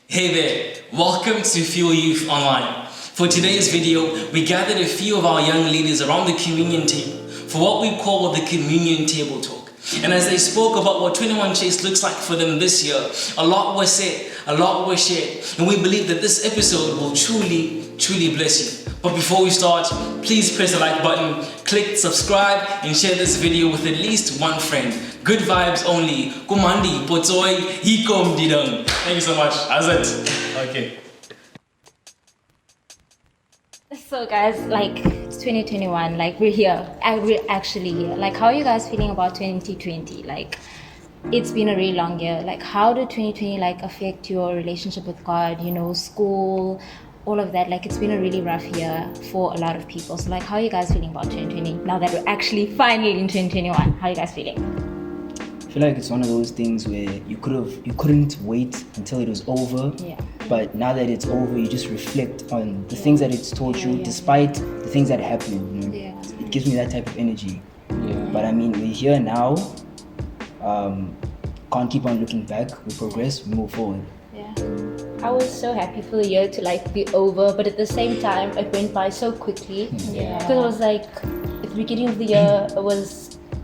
Hey there, welcome to Fuel Youth Online. For today's video, we gathered a few of our young leaders around the communion table for what we call the communion table talk. And as they spoke about what 21CHASE looks like for them this year, a lot was said, a lot was shared, and we believe that this episode will truly bless you. But before we start, please press the like button, click subscribe, and share this video with at least one friend. Good vibes only. Kumandi, Potsoi, Hikom Didang. Thank you so much. How's it? Okay. So guys, it's 2021, we're here. We're actually here. How are you guys feeling about 2020? It's been a really long year. How did 2020 affect your relationship with God, school, all of that? It's been a really rough year for a lot of people. So how are you guys feeling about 2020 now that we're actually finally in 2021? How are you guys feeling? I feel like it's one of those things where you couldn't wait until it was over. Yeah. But now that it's over, you just reflect on the things that it's taught you, despite the things that happened. Yeah. It gives me that type of energy. Yeah. But I mean, we're here now. Can't keep on looking back. We progress, we move forward. Yeah. I was so happy for the year to be over, but at the same time, it went by so quickly. Yeah. Because it was at the beginning of the year, I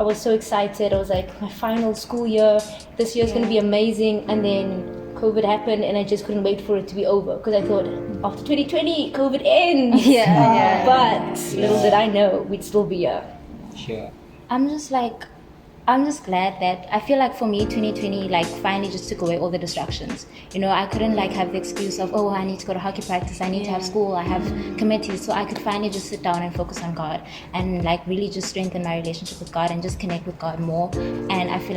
was so excited. I was my final school year. This year's going to be amazing. And then COVID happened and I just couldn't wait for it to be over. Because I thought, after 2020, COVID ends. But little did I know, we'd still be here. Sure. I'm just glad that I feel for me 2020 finally just took away all the distractions. I couldn't have the excuse of, oh, I need to go to hockey practice, I need to have school, I have committees. So I could finally just sit down and focus on God and really just strengthen my relationship with God and just connect with God more. And I feel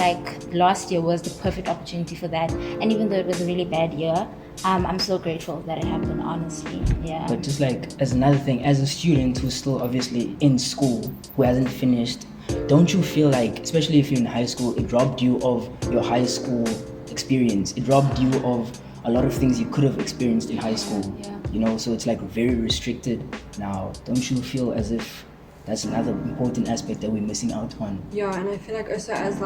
last year was the perfect opportunity for that. And even though it was a really bad year, I'm so grateful that it happened, honestly. Yeah. But just as another thing, as a student who's still obviously in school, who hasn't finished, don't you feel especially if you're in high school, it robbed you of your high school experience? It robbed you of a lot of things you could have experienced in high school. So it's very restricted now. Don't you feel as if that's another important aspect that we're missing out on? Yeah, and I feel also as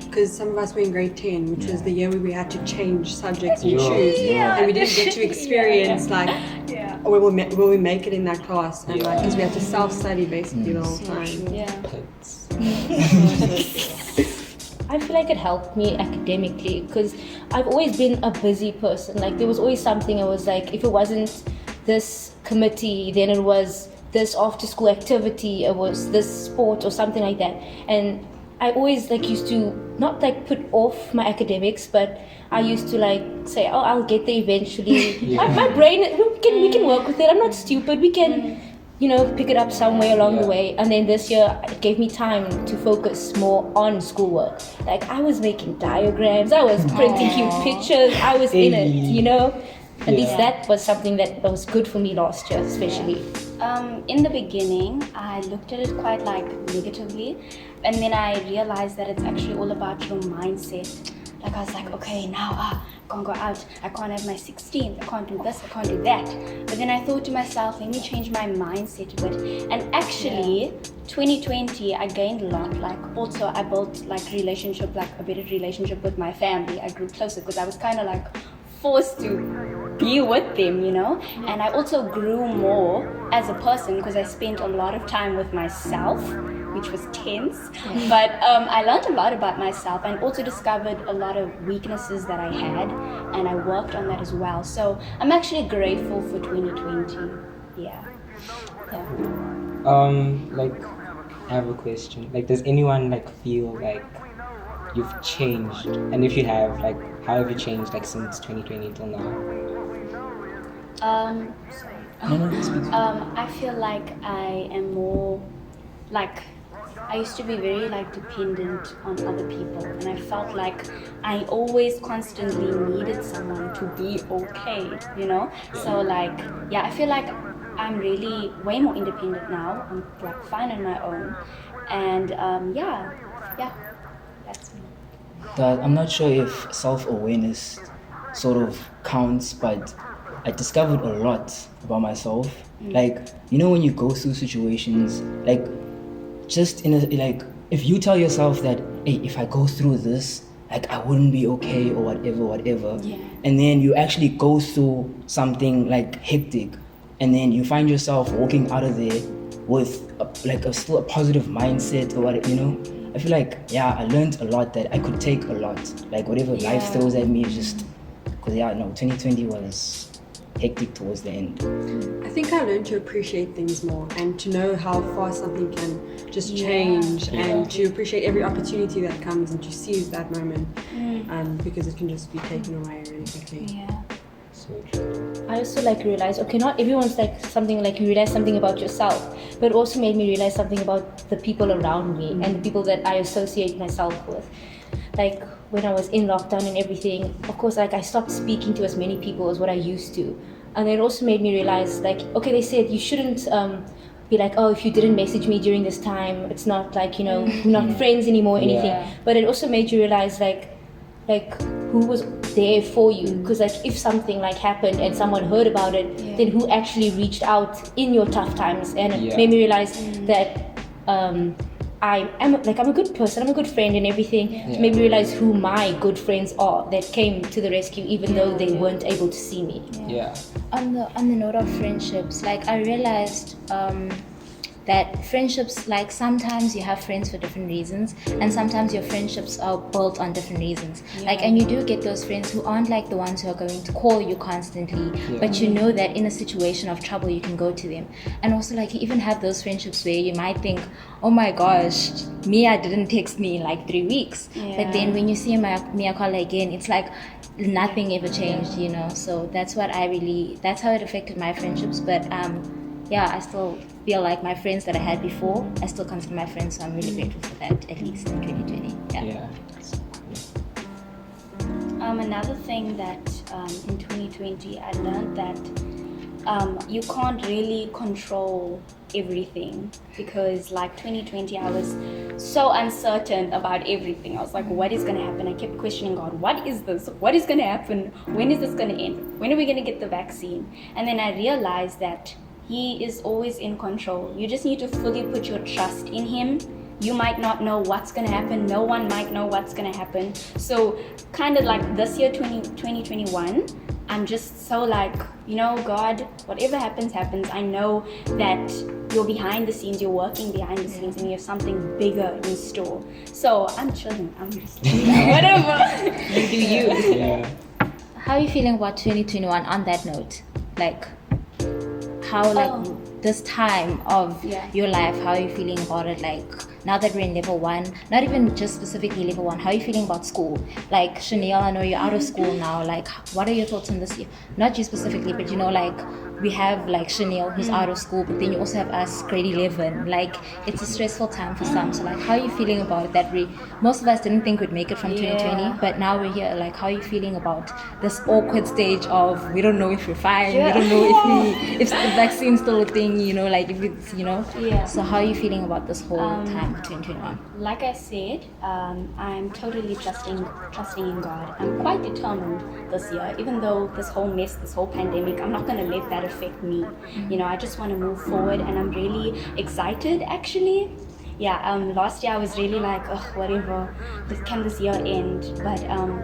because some of us were in grade 10, which was the year where we had to change subjects and choose, and we didn't get to experience will we make it in that class, and because we had to self-study basically the whole time. I feel it helped me academically because I've always been a busy person. There was always something. It was if it wasn't this committee, then it was this after school activity, it was this sport or something like that. And I always used to not put off my academics, but I used to say, oh, I'll get there eventually. My brain, we can work with it. I'm not stupid. We can pick it up somewhere along the way. And then this year it gave me time to focus more on schoolwork. I was making diagrams, I was printing cute pictures, I was in it, At least that was something that was good for me last year, especially. In the beginning, I looked at it quite negatively, and then I realized that it's actually all about your mindset. I was okay, now I can't go out, I can't have my 16th, I can't do this, I can't do that. But then I thought to myself, let me change my mindset a bit. And actually, 2020, I gained a lot. Also, I built relationship, a better relationship with my family. I grew closer because I was kind of forced to be with them, And I also grew more as a person because I spent a lot of time with myself, which was tense. But I learned a lot about myself and also discovered a lot of weaknesses that I had, and I worked on that as well. So I'm actually grateful for 2020. Yeah. I have a question. Does anyone feel you've changed? And if you have, how have you changed since 2020 till now? I feel I am more I used to be very dependent on other people, and I felt I always constantly needed someone to be okay, So I feel I'm really way more independent now. I'm fine on my own, and that's me. I'm not sure if self-awareness sort of counts, but I discovered a lot about myself. When you go through situations, just in if you tell yourself that, hey, if I go through this, like I wouldn't be okay or whatever. Yeah. And then you actually go through something like hectic, and then you find yourself walking out of there with still a positive mindset or what, you know. I feel like, yeah, I learned a lot that I could take a lot. Like whatever life throws at me, just because 2020 was hectic towards the end. I think I learned to appreciate things more and to know how fast something can just change and to appreciate every opportunity that comes and to seize that moment because it can just be taken away really quickly. Yeah. So true. I also realize, okay, not everyone's like something like you realize something about yourself, but it also made me realize something about the people around me and the people that I associate myself with. Like when I was in lockdown and everything, of course, like I stopped speaking to as many people as what I used to. And it also made me realize, like, okay, they said you shouldn't be like, oh, if you didn't message me during this time, it's not like, you know, we're not friends anymore or anything. But it also made you realize like who was there for you, because like if something like happened and someone heard about it, then who actually reached out in your tough times, and it made me realize that I'm a good person, I'm a good friend and everything. It made me realize who my good friends are that came to the rescue even though they weren't able to see me. On the note of friendships, like I realized that friendships, like sometimes you have friends for different reasons, and sometimes your friendships are built on different reasons. Like, and you do get those friends who aren't like the ones who are going to call you constantly, but you know that in a situation of trouble you can go to them. And also, like, you even have those friendships where you might think, oh my gosh, Mia didn't text me in like 3 weeks, but then when you see Miacarla again, it's like nothing ever changed, you know. So that's how it affected my friendships. But I still feel like my friends that I had before, I still consider my friends, so I'm really grateful for that, at least in 2020. Another thing that in 2020 I learned that you can't really control everything, because like 2020 I was so uncertain about everything. I was like, what is going to happen? I kept questioning God, what is this? What is going to happen? When is this going to end? When are we going to get the vaccine? And then I realized that He is always in control. You just need to fully put your trust in Him. You might not know what's going to happen. No one might know what's going to happen. So kind of like this year, 2021, I'm just so like, you know, God, whatever happens, happens. I know that you're behind the scenes, you're working behind the scenes, and you have something bigger in store. So I'm chilling. I'm just whatever. You do you. How are you feeling about 2021 on that note? Like, how this time of your life, how are you feeling about it? Like now that we're in level 1, not even just specifically level 1, how are you feeling about school? Like Chaneal, I know you're out of school now. Like, what are your thoughts on this year? Not you specifically, but you know, like we have like Chaneal who's out of school, but then you also have us grade 11. Like it's a stressful time for some. So like, how are you feeling about it? That most of us didn't think we'd make it from 2020, but now we're here. Like, how are you feeling about this awkward stage of we don't know if we're fine, we don't know if the vaccine's still a thing, you know, like if it's, you know. So how are you feeling about this whole time of 2021? Like I said, I'm totally trusting in God. I'm quite determined this year, even though this whole mess, this whole pandemic, I'm not going to let that affect me. You know, I just want to move forward, and I'm really excited actually. Last year I was really like, whatever, can this year end? But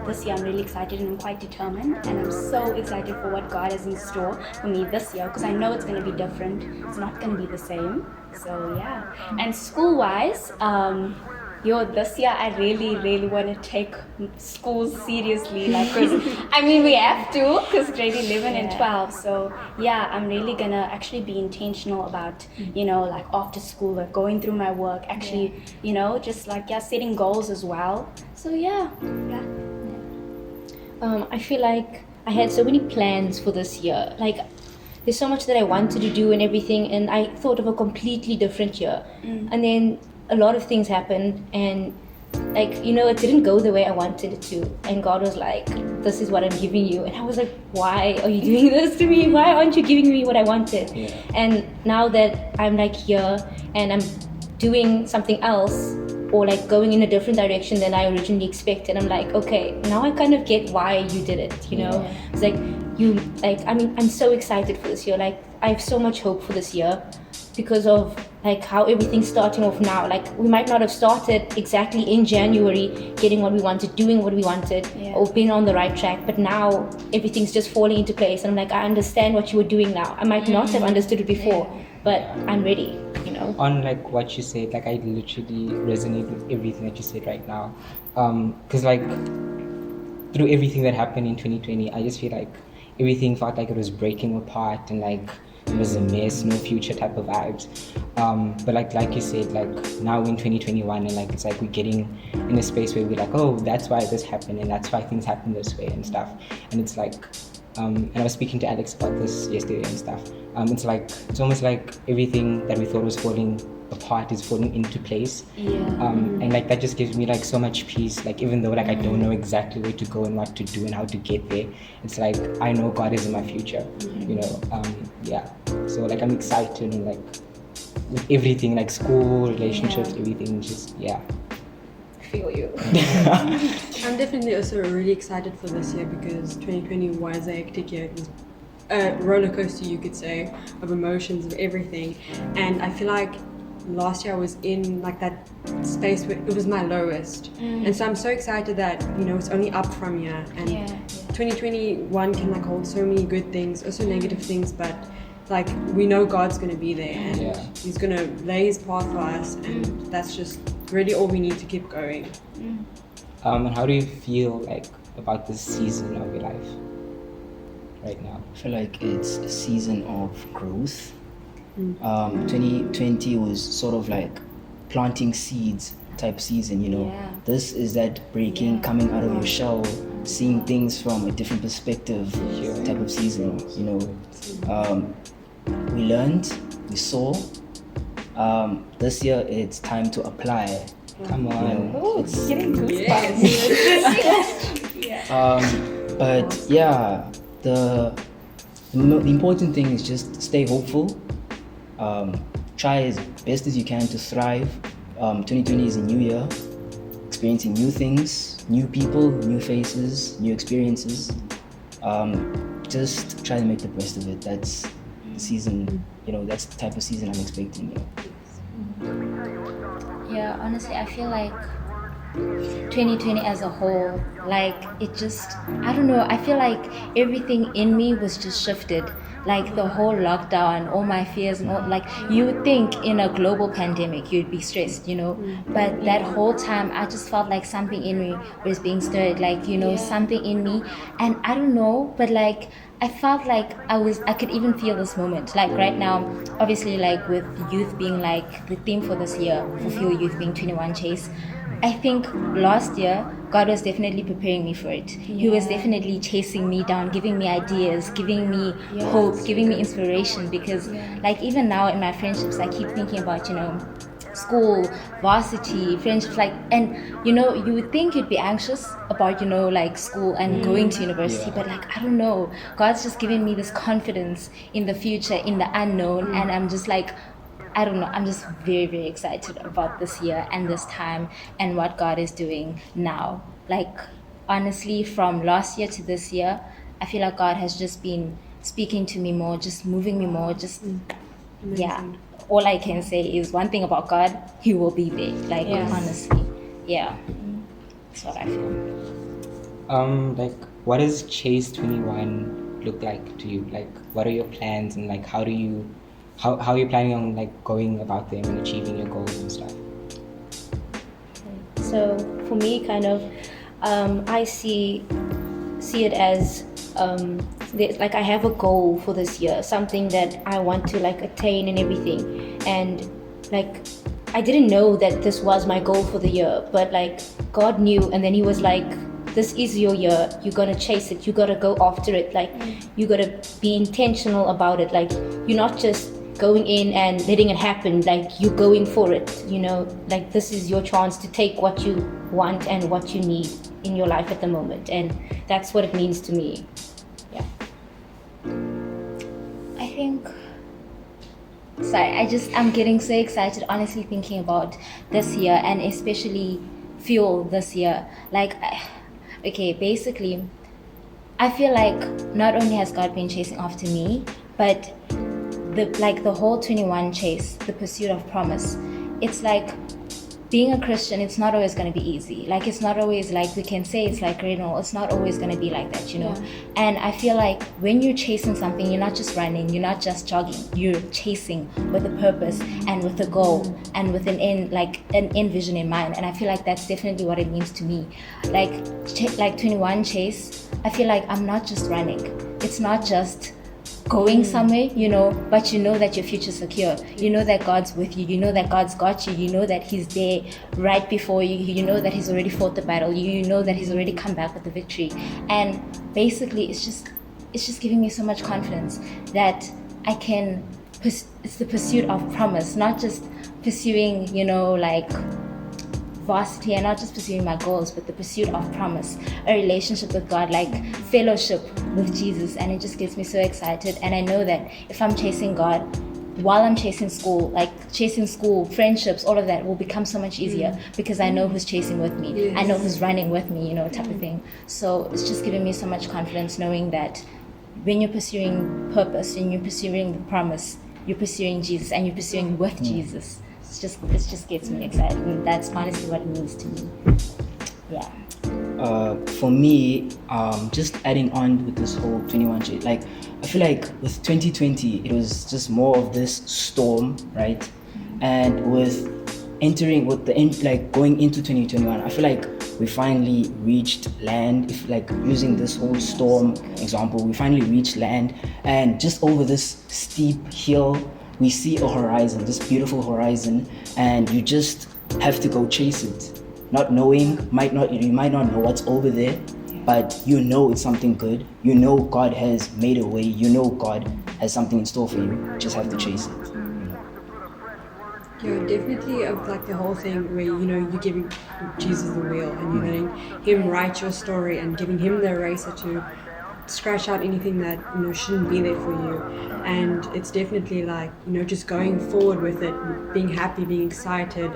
this year I'm really excited and I'm quite determined, and I'm so excited for what God has in store for me this year, because I know it's going to be different. It's not going to be the same. So yeah. And school-wise, this year I really want to take school seriously, like, cause I mean we have to, cause grade 11 and 12. So yeah, I'm really gonna actually be intentional about, you know, like after school, like going through my work, actually, you know, just like setting goals as well. So yeah. I feel like I had so many plans for this year. Like there's so much that I wanted to do and everything, and I thought of a completely different year. And then a lot of things happened, and like, you know, it didn't go the way I wanted it to, and God was like, this is what I'm giving you. And I was like, why are you doing this to me? Why aren't you giving me what I wanted? And now that I'm like here and I'm doing something else, or like going in a different direction than I originally expected, I'm like, okay, now I kind of get why you did it, you know. It's like I'm so excited for this year. Like I have so much hope for this year. because of like how everything's starting off now. Like we might not have started exactly in January getting what we wanted, doing what we wanted, or being on the right track, but now everything's just falling into place. And I'm like, I understand what you were doing now. I might not have understood it before, but I'm ready, you know. On like what you said, like I literally resonate with everything that you said right now. Because like through everything that happened in 2020, I just feel like everything felt like it was breaking apart and like it was a mess, no future type of vibes. But like you said, like now in 2021, and like it's like we're getting in a space where we're like, oh, that's why this happened and that's why things happen this way and stuff. And it's like, and I was speaking to Alex about this yesterday and stuff. It's almost like everything that we thought was falling apart is falling into place. And like that just gives me like so much peace. Like even though like I don't know exactly where to go and what to do and how to get there, it's like I know God is in my future. You know, so like I'm excited and like with everything, like school, relationships, everything, just Feel you. I'm definitely also really excited for this year because 2020 was a hectic year. It was a roller coaster, you could say, of emotions, of everything. And I feel like last year I was in like that space where it was my lowest. And so I'm so excited that, you know, it's only up from here. And 2021 can like hold so many good things, also negative things, but like we know God's gonna be there and He's gonna lay His path for us, and that's just really all we need to keep going. And how do you feel like about this season of your life right now? I feel like it's a season of growth. 2020 was sort of like planting seeds type season, you know. This is that breaking, coming out of your shell, seeing things from a different perspective type of season, you know. We learned, we saw. This year it's time to apply. Come on. You know, it's Getting goosebumps. but yeah, the important thing is just stay hopeful. Try as best as you can to thrive. 2020 is a new year, experiencing new things, new people, new faces, new experiences. Just try to make the best of it. That's the season, you know, that's the type of season I'm expecting, you know. Yeah, honestly, I feel like 2020 as a whole, like it just, I don't know, I feel like everything in me was just shifted. Like the whole lockdown, all my fears and all, like you would think in a global pandemic you'd be stressed, you know, but that whole time I just felt like something in me was being stirred, like, you know, something in me, and I don't know, but like I felt like I could even feel this moment, like right now, obviously, like with youth being like the theme for this year, Fulfill Youth being 21CHASE. I think last year, God was definitely preparing me for it. He was definitely chasing me down, giving me ideas, giving me hope, giving me inspiration, because like even now in my friendships, I keep thinking about, you know, school, varsity, friendships, like, and you know, you would think you'd be anxious about, you know, like school and going to university, but like, I don't know, God's just giving me this confidence in the future, in the unknown, and I'm just like, I don't know, I'm just very, very excited about this year and this time and what God is doing now. Like, honestly, from last year to this year, I feel like God has just been speaking to me more, just moving me more, just, all I can say is one thing about God, He will be there. Like, honestly, that's what I feel. Like, what does Chase 21 look like to you? Like, what are your plans, and like, how are you planning on like going about them and achieving your goals and stuff? So for me, kind of, I see it as like I have a goal for this year, something that I want to like attain and everything, and like I didn't know that this was my goal for the year, but like God knew, and then He was like, this is your year, you gotta chase it, you gotta go after it, like you gotta be intentional about it, like you're not just going in and letting it happen, like you're going for it, you know, like this is your chance to take what you want and what you need in your life at the moment, and that's what it means to me. I think, I'm getting so excited honestly thinking about this year, and especially fuel this year. Like, okay, basically I feel like not only has God been chasing after me, but the whole 21 chase, the pursuit of promise. It's like being a Christian, it's not always going to be easy. Like, it's not always like we can say it's like, it's not always going to be like that, you know. And I feel like when you're chasing something, you're not just running, you're not just jogging, you're chasing with a purpose and with a goal and with an end, like an end vision in mind. And I feel like that's definitely what it means to me. Like 21 chase, I feel like I'm not just running. It's not just going somewhere, you know, but you know that your future's secure. You know that God's with you. You know that God's got you. You know that He's there right before you. You know that He's already fought the battle. You know that He's already come back with the victory. And basically, it's just giving me so much confidence that I can. It's the pursuit of promise, not just pursuing, you know, like varsity, and not just pursuing my goals, but the pursuit of promise, a relationship with God, like fellowship with Jesus. And it just gets me so excited. And I know that if I'm chasing God while I'm chasing school, friendships, all of that will become so much easier because I know who's chasing with me. I know who's running with me, you know, type of thing. So it's just giving me so much confidence knowing that when you're pursuing purpose and you're pursuing the promise, you're pursuing Jesus and you're pursuing with Jesus. It just gets me excited, and that's honestly what it means to me. Yeah. For me, just adding on with this whole 21 chase, like I feel like with 2020 it was just more of this storm, right? And with going into 2021, I feel like we finally reached land. If like using this whole storm example, we finally reached land, and just over this steep hill we see a horizon, this beautiful horizon, and you just have to go chase it. Not knowing, you might not know what's over there, but you know it's something good. You know God has made a way. You know God has something in store for you. You just have to chase it. Yeah, definitely of like the whole thing where, you know, you're giving Jesus the wheel and you're letting Him write your story and giving Him the eraser to scratch out anything that, you know, shouldn't be there for you. And it's definitely like, you know, just going forward with it, being happy, being excited,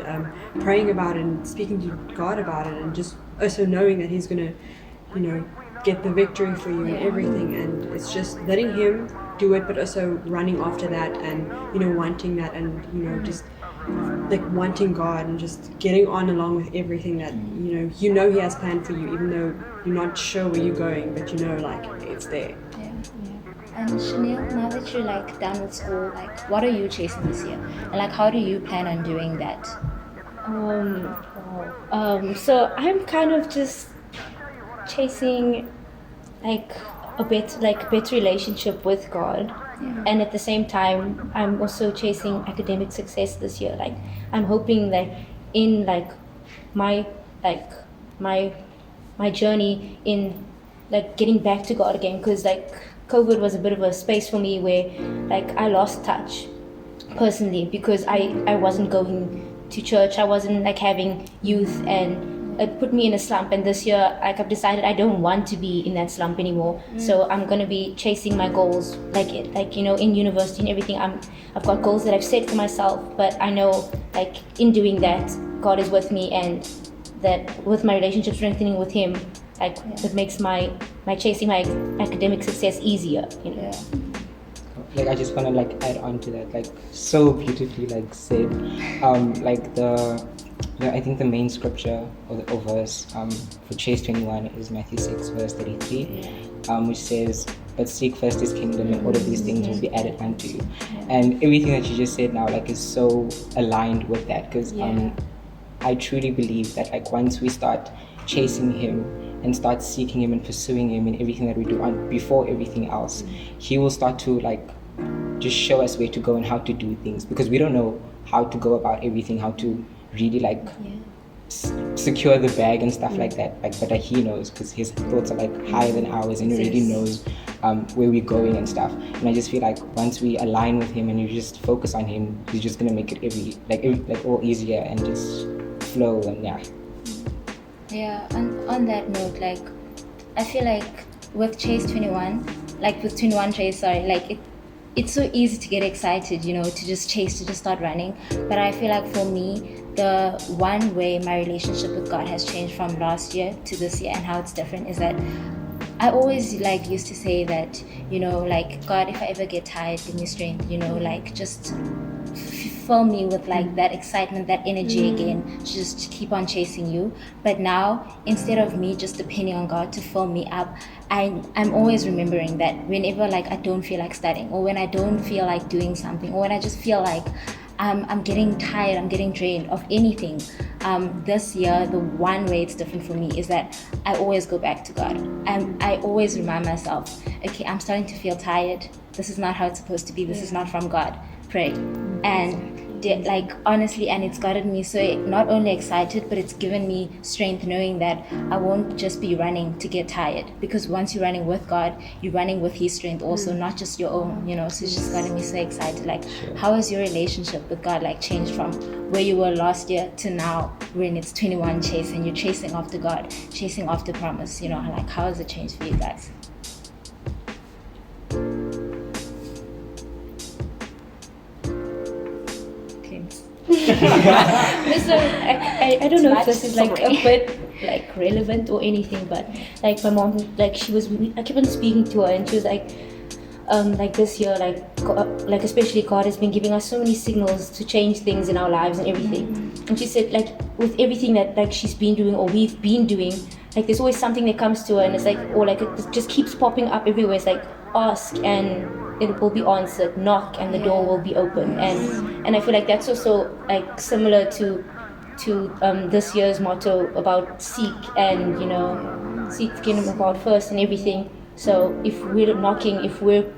praying about it and speaking to God about it, and just also knowing that He's gonna, you know, get the victory for you and everything. And it's just letting Him do it, but also running after that and, you know, wanting that, and, you know, just like wanting God and just getting on along with everything that, you know He has planned for you, even though you're not sure where you're going, but you know, like, it's there. And Chaneal, now that you're like done with school, like what are you chasing this year? And like how do you plan on doing that? So I'm kind of just chasing like a better relationship with God. And at the same time, I'm also chasing academic success this year. Like, I'm hoping that in like my journey in like getting back to God again, because like COVID was a bit of a space for me where like I lost touch personally because I wasn't going to church, I wasn't like having youth, and it put me in a slump. And this year, like I've decided I don't want to be in that slump anymore. So I'm gonna be chasing my goals, like you know, in university and everything. I've got goals that I've set for myself, but I know like in doing that, God is with me, and that with my relationship strengthening with Him, like it makes my chasing my academic success easier, you know. Like I just wanna like add on to that, like so beautifully like said, I think the main scripture or verse for Chase 21 is Matthew 6 verse 33, which says, "But seek first His kingdom, and all of these things will be added unto you." And everything that you just said now like is so aligned with that, because I truly believe that like once we start chasing Him and start seeking Him and pursuing Him in everything that we do, before everything else, He will start to like just show us where to go and how to do things, because we don't know how to go about everything, how to really like secure the bag and stuff like that, like, but He knows, because His thoughts are like higher than ours, and He already knows where we're going and stuff. And I just feel like once we align with Him and you just focus on Him, He's just gonna make it all easier and just flow. And and on that note, like I feel like with Chase 21, like with 21 Chase, like it's so easy to get excited, you know, to just chase, to just start running. But I feel like for me, the one way my relationship with God has changed from last year to this year and how it's different is that I always like used to say that, you know, like, God, if I ever get tired, give me strength, you know, like just fill me with like that excitement, that energy again, just to keep on chasing you. But now, instead of me just depending on God to fill me up, I'm always remembering that whenever like I don't feel like studying, or when I don't feel like doing something, or when I just feel like I'm getting tired, I'm getting drained of anything. This year, the one way it's different for me is that I always go back to God. I always remind myself, okay, I'm starting to feel tired. This is not how it's supposed to be. This is not from God. Pray. And like honestly, and it's gotten me so not only excited, but it's given me strength knowing that I won't just be running to get tired, because once you're running with God, you're running with His strength also, not just your own, you know. So it's just gotten me so excited. Like, how has your relationship with God like changed from where you were last year to now when it's 21 Chase and you're chasing after God, chasing after promise, you know? Like, how has it changed for you guys? Listen, I don't know if this is like a bit like relevant or anything, but like my mom, like I kept on speaking to her, and she was like this year, like especially God has been giving us so many signals to change things in our lives and everything. And she said, like, with everything that like she's been doing or we've been doing, like there's always something that comes to her, and it's like, or like it just keeps popping up everywhere. It's like, ask and it will be answered, knock and the door will be open. And I feel like that's also like similar to this year's motto about seek, and you know, seek the kingdom of God first and everything. So if we're knocking, if we're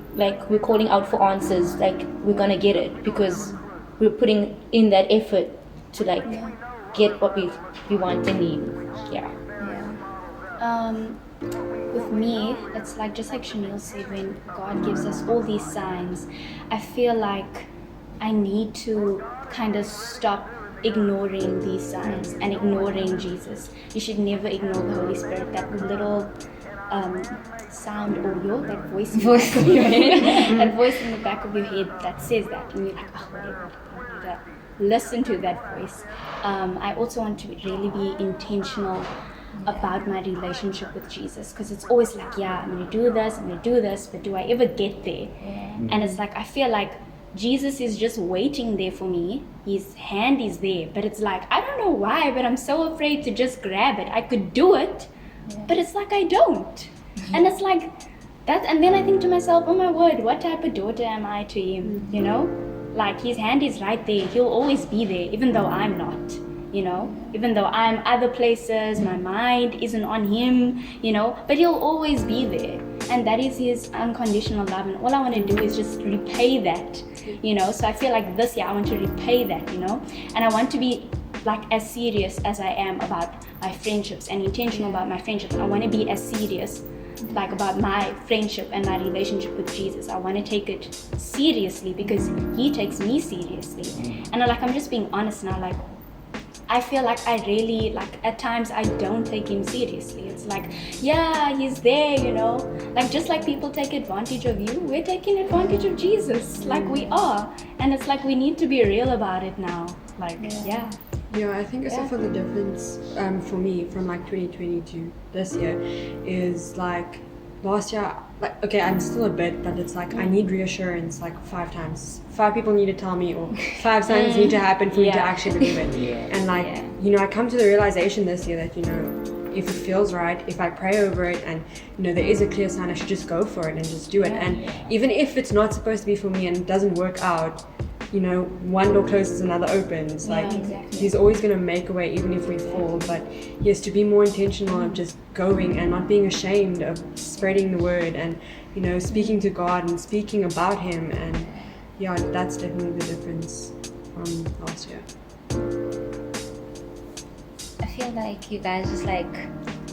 calling out for answers, like we're gonna get it, because we're putting in that effort to like get what we want and need. Yeah. With me, it's like just like Chaneal said, when God gives us all these signs, I feel like I need to kind of stop ignoring these signs and ignoring Jesus. You should never ignore the Holy Spirit, that little sound, or that voice in the back of your head, that voice in the back of your head that says that, and you're like, oh, whatever. Listen to that voice. I also want to really be intentional about my relationship with Jesus, because it's always like, yeah, I'm gonna do this, but do I ever get there? And it's like, I feel like Jesus is just waiting there for me. His hand is there, but it's like, I don't know why, but I'm so afraid to just grab it. I could do it, but it's like I don't. And it's like that, and then I think to myself, oh my word, what type of daughter am I to him? You know, like his hand is right there. He'll always be there, even though I'm not. You know, even though I'm other places, my mind isn't on him, you know, but he'll always be there. And that is his unconditional love. And all I want to do is just repay that, you know. So I feel like this year I want to repay that, you know. And I want to be like as serious as I am about my friendships and intentional about my friendships. I want to be as serious like about my friendship and my relationship with Jesus. I want to take it seriously because he takes me seriously. And I'm just being honest now, like, I feel like I really, like, at times I don't take him seriously. It's like, yeah, he's there, you know. Like, just like people take advantage of you, we're taking advantage of Jesus. Like, we are. And it's like, we need to be real about it now. Like, yeah. Yeah, I think also for the difference for me from like 2020 to this year is like last year, like, okay, I'm still a bit, but it's like I need reassurance like 5 times. 5 people need to tell me, or 5 signs need to happen for me to actually believe it. And like, you know, I come to the realization this year that, you know, if it feels right, if I pray over it and, you know, there is a clear sign, I should just go for it and just do it. And even if it's not supposed to be for me and it doesn't work out, you know, one door closes, another opens. Like, he's always going to make a way even if we fall. But yes, to be more intentional of just going and not being ashamed of spreading the word and, you know, speaking to God and speaking about him. And yeah, that's definitely the difference from last year. I feel like you guys just like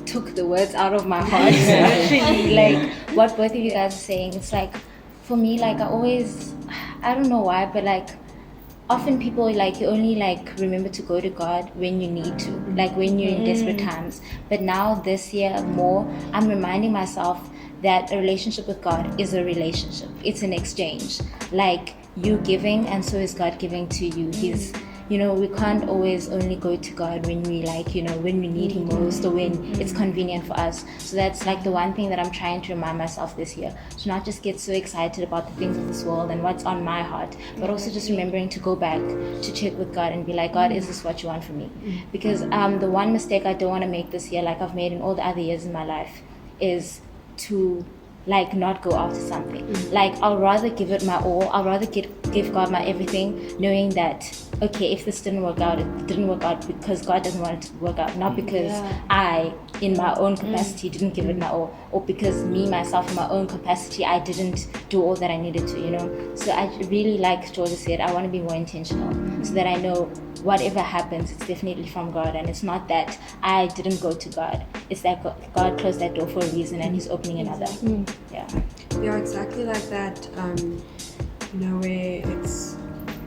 took the words out of my heart. Literally, like what both of you guys are saying. It's like, for me, like I don't know why, but like often people, like, you only like remember to go to God when you need to, like when you're in desperate times. But now this year more, I'm reminding myself that a relationship with God is a relationship. It's an exchange. Like, you giving, and so is God giving to you. we can't always only go to God when we when we need Him most, or when it's convenient for us. So that's like the one thing that I'm trying to remind myself this year, to not just get so excited about the things of this world and what's on my heart, but also just remembering to go back to check with God and be like, God, is this what you want from me? Because the one mistake I don't want to make this year, like I've made in all the other years in my life, is to like not go after something. Like I'll rather give it my all. I'll rather give God my everything, knowing that okay, if this didn't work out, it didn't work out because God doesn't want it to work out, not because I, in my own capacity, didn't give it my all, or because me, myself, in my own capacity, I didn't do all that I needed to, So I really, like Georgia said, I want to be more intentional, so that I know whatever happens, it's definitely from God, and it's not that I didn't go to God. It's that God closed that door for a reason, and He's opening another. Yeah, exactly like that. Where it's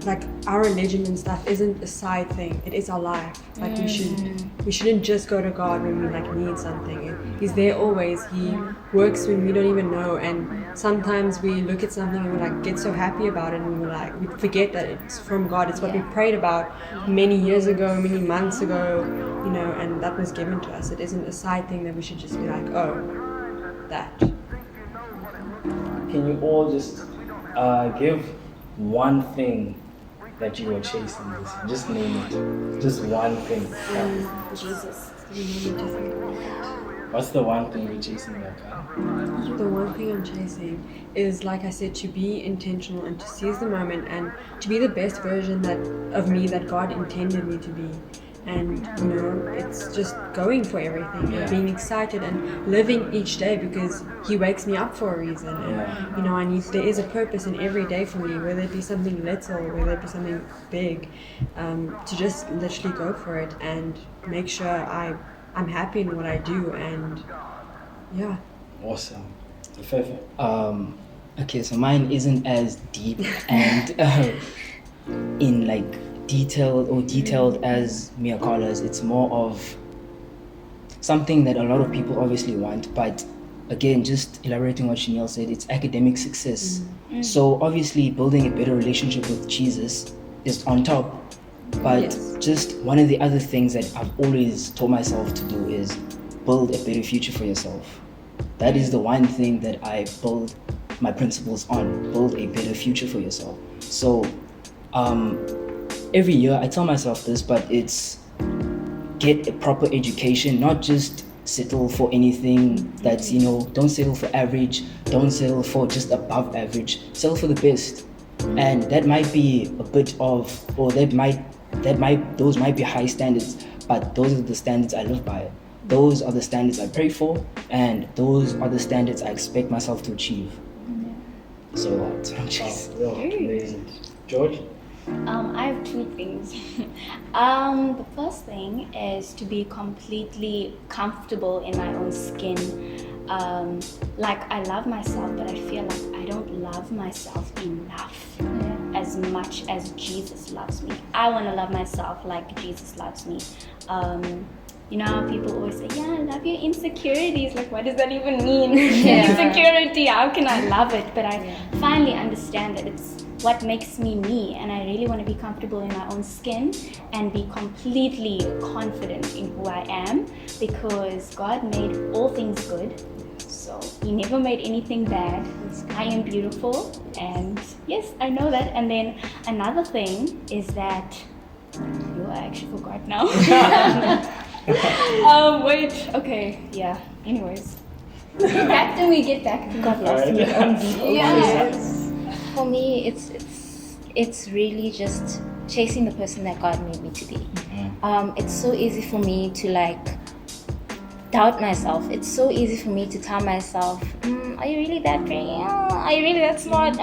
like our religion and stuff isn't a side thing, it is our life. Like we shouldn't just go to God when we like need something. He's there always. He works when we don't even know, and sometimes we look at something and we like get so happy about it, and we forget that it's from God. It's what we prayed about many years ago, many months ago, and that was given to us. It isn't a side thing that we should just be like, oh, that. Can you all just give one thing that you were chasing this? Just name it. Just one thing. Jesus. What's the one thing you're chasing, Miacarla? The one thing I'm chasing is, like I said, to be intentional and to seize the moment and to be the best version of me that God intended me to be. And it's just going for everything and being excited and living each day, because He wakes me up for a reason. And there is a purpose in every day for me, whether it be something little or whether it be something big, to just literally go for it and make sure I'm happy in what I do. And Awesome. Lufefe? Okay, so mine isn't as deep and in like detailed as Miacarla's. It's more of something that a lot of people obviously want, but again, just elaborating what Chaneal said, it's academic success. So obviously building a better relationship with Jesus is on top, but just one of the other things that I've always told myself to do is build a better future for yourself. That is the one thing that I build my principles on, build a better future for yourself. So every year I tell myself this, but it's get a proper education, not just settle for anything that's, don't settle for average, don't settle for just above average, settle for the best. And that might be a bit of, or those might be high standards, but those are the standards I live by. Those are the standards I pray for, and those are the standards I expect myself to achieve. So that's what I'm chasing. Amazing. George? I have two things. The first thing is to be completely comfortable in my own skin. Like I love myself, but I feel like I don't love myself enough as much as Jesus loves me. I want to love myself like Jesus loves me. How people always say, I love your insecurities. Like, what does that even mean? Insecurity, how can I love it? But I finally understand that it's what makes me me, and I really want to be comfortable in my own skin and be completely confident in who I am, because God made all things good, so He never made anything bad. I am beautiful, and yes, I know that. And then another thing is that I actually forgot now. Anyways, get back to me. Got lost in your own deep. For me, it's really just chasing the person that God made me to be. It's so easy for me to like doubt myself. It's so easy for me to tell myself, are you really that pretty? Are you really that smart?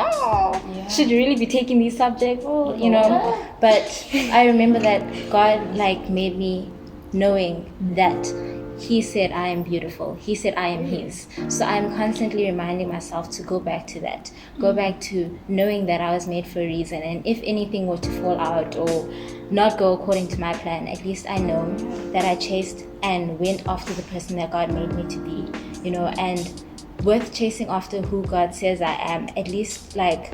Should you really be taking these subjects? But I remember that God like made me knowing that He said I am beautiful. He said I am His. So I'm constantly reminding myself to go back to that. Go back to knowing that I was made for a reason. And if anything were to fall out or not go according to my plan, at least I know that I chased and went after the person that God made me to be. And with chasing after who God says I am, at least like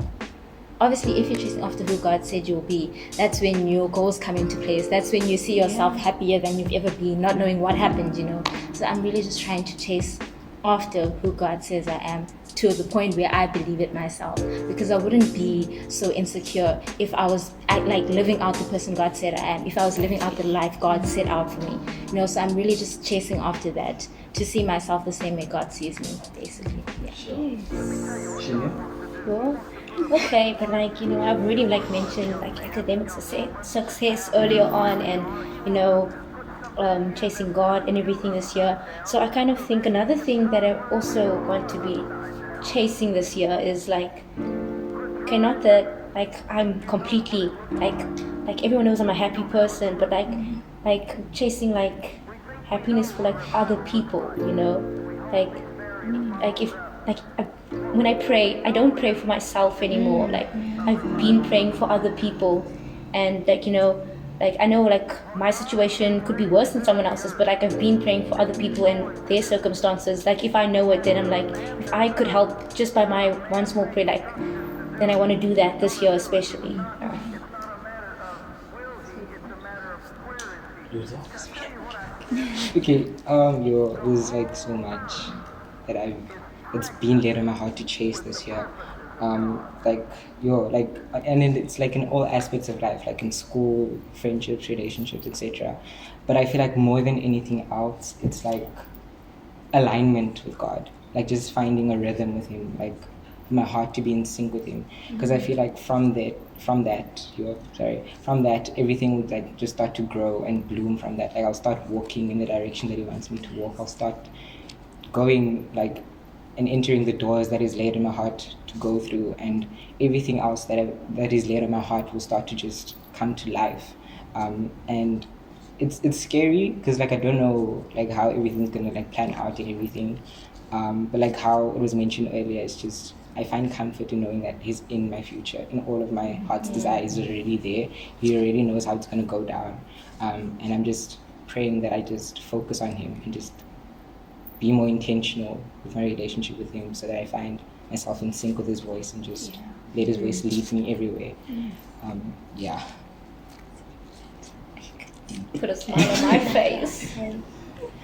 obviously if you're chasing after who God said you'll be, that's when your goals come into place. That's when you see yourself happier than you've ever been, not knowing what happened, you know. So I'm really just trying to chase after who God says I am, to the point where I believe it myself, because I wouldn't be so insecure if I was like living out the person God said I am, if I was living out the life God set out for me, you know. So I'm really just chasing after that, to see myself the same way God sees me, basically. Well, okay, but like, you know, I've already like mentioned like academic success earlier on, and you know, chasing God and everything this year. So I kind of think another thing that I also want to be chasing this year is like, okay, not that like I'm completely like everyone knows I'm a happy person, but like chasing like happiness for like other people, you know, like if like when I pray, I don't pray for myself anymore. Like I've been praying for other people, and like, you know, like I know like my situation could be worse than someone else's, but like I've been praying for other people and their circumstances. Like if I know it, then I'm like, if I could help just by my one small prayer, like then I want to do that this year especially. Okay, there's like so much that it's been laid on my heart to chase this year. And then it's like in all aspects of life, like in school, friendships, relationships, etc. But I feel like more than anything else, it's like alignment with God, like just finding a rhythm with Him, like my heart to be in sync with Him. Because I feel like from that, everything would like just start to grow and bloom from that. Like I'll start walking in the direction that He wants me to walk. I'll start going like and entering the doors that is laid in my heart to go through, and everything else that is laid in my heart will start to just come to life. And it's scary because like I don't know like how everything's gonna like plan out and everything. But like how it was mentioned earlier, it's just I find comfort in knowing that He's in my future, in all of my heart's desires is already there. He already knows how it's gonna go down. And I'm just praying that I just focus on Him and just be more intentional with my relationship with Him, so that I find myself in sync with His voice and just let His voice lead me everywhere. Put a smile on my face.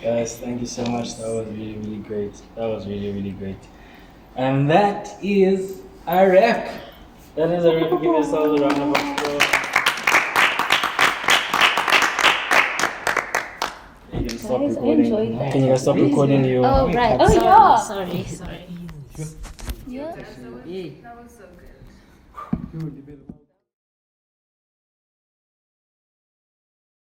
Guys, thank you so much. That was really, really great. That was really, really great. And that is a wrap. That is a wrap. Give yourselves a round of applause. You can stop Guys, I recording. enjoyed that. Can you guys stop recording your... Oh right. Oh yeah. Sorry. Yeah. That was so good.